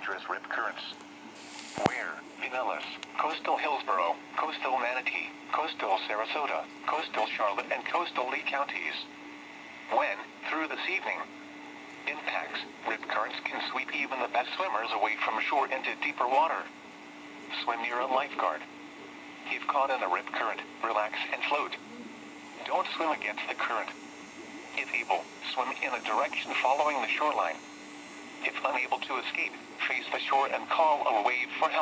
dangerous rip currents. Where? Pinellas, Coastal Hillsborough, Coastal Manatee, Coastal Sarasota, Coastal Charlotte, and Coastal Lee counties. When, through this evening, impacts, rip currents can sweep even the best swimmers away from shore into deeper water. Swim near a lifeguard. If caught in a rip current, relax and float. Don't swim against the current. If able, swim in a direction following the shoreline. If unable to escape, face the shore and call a wave for help.